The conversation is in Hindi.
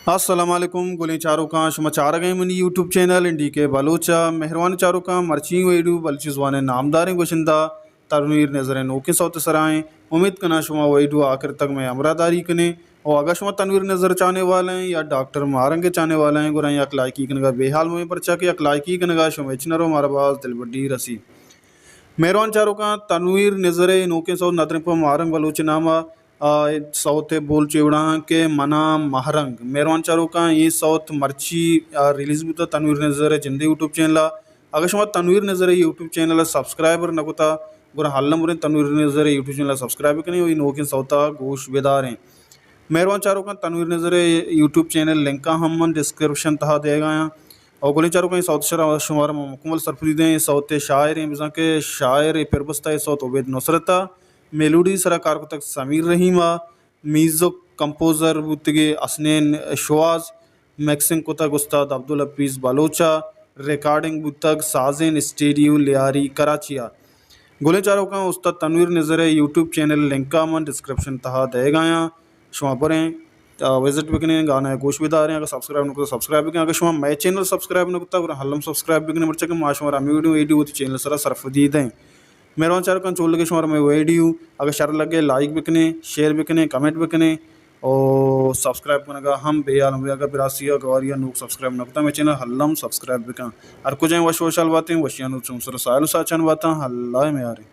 असलकुम गुलें चारों का समाचार गए मनी यूट्यूब चैनल इंडी के बलोचा मेहरबान चारों का मर्ची वेडू बल्कि जुबान नामदार गुशिंदा तनवीर नजर नोके सौत सराएँ उम्मीद करना शुमा वेडू आखिर तक मैं अमरादारी कने और अगर शुमा तनवीर नज़र चाहने वाले हैं या डॉक्टर मारंगे चाहने वाले हैं गुरा अखलाकी कनगा बेहाल में परचा के अखलाकी कनगा शुमेचनरो मारबाज दिलबड्डी रसी मेहरबान चारों का तनवीर नजर नोके सौ नदर पर मारंग बलोच नामा सौत बोल चिवड़ा के मना महरंग मेहरबान चारों का ये सौत मर्ची रिलीज भी था तनवीर नजर जिंदे यूट्यूब चैनल अगर शुमा तनवीर नजर यूट्यूब चैनल सब्सक्राइबर नकुता गुरा हल्ला मुरे तनवीर नजर यूट्यूब चैनल सब्सक्राइब करें वही नोके सौता गोश बेदार हैं मेहरबान चारों का तनवीर नजर यूट्यूब चैनल लिंक का हम डिस्क्रिप्शन तहा देगा यहाँ और गोली चारों का सौत शुमार मुकम्मल सरफरीद हैं सौत शायर हैं बिजा के शायर फिरबस्ता सौत उबैद नुसरता मेलोडी सरा कारकतक समीर रहीमा मीज़ो कंपोज़र बुतगे असनैन शवाज मैक्सिंग कुतक उस्ताद अब्दुल हफीज़ बलोचा रिकॉर्डिंग बुतक साजिन स्टूडियो लियारी कराचिया गोले चारों का उस्ताद तनवीर नज़र यूट्यूब चैनल लिंक का मन डिस्क्रिप्शन तहा दे गया शुमा परें विजिट बिकने गाना है गोश बिदार हैं अगर सब्सक्राइब न सब्सक्राइब बिकने अगर शुमा मैं चैनल सब्सक्राइब न करता हल्लम सब्सक्राइब बिकने मर्चा के माशुमार हमें वीडियो चैनल सरा सरफदीद हैं मेहरबान चार का चोल लगे शुमार में वीडियो अगर शर लगे लाइक बिकने शेयर बिकने कमेंट बिकने और सब्सक्राइब करने हम बेयाल अगर बिरासिया गवारिया नूक सब्सक्राइब न करता मैं चैनल हल्लम सब्सक्राइब बिका और कुछ वश वशाल बातें वशियान सायल साचन बातें हल्ला में आ रही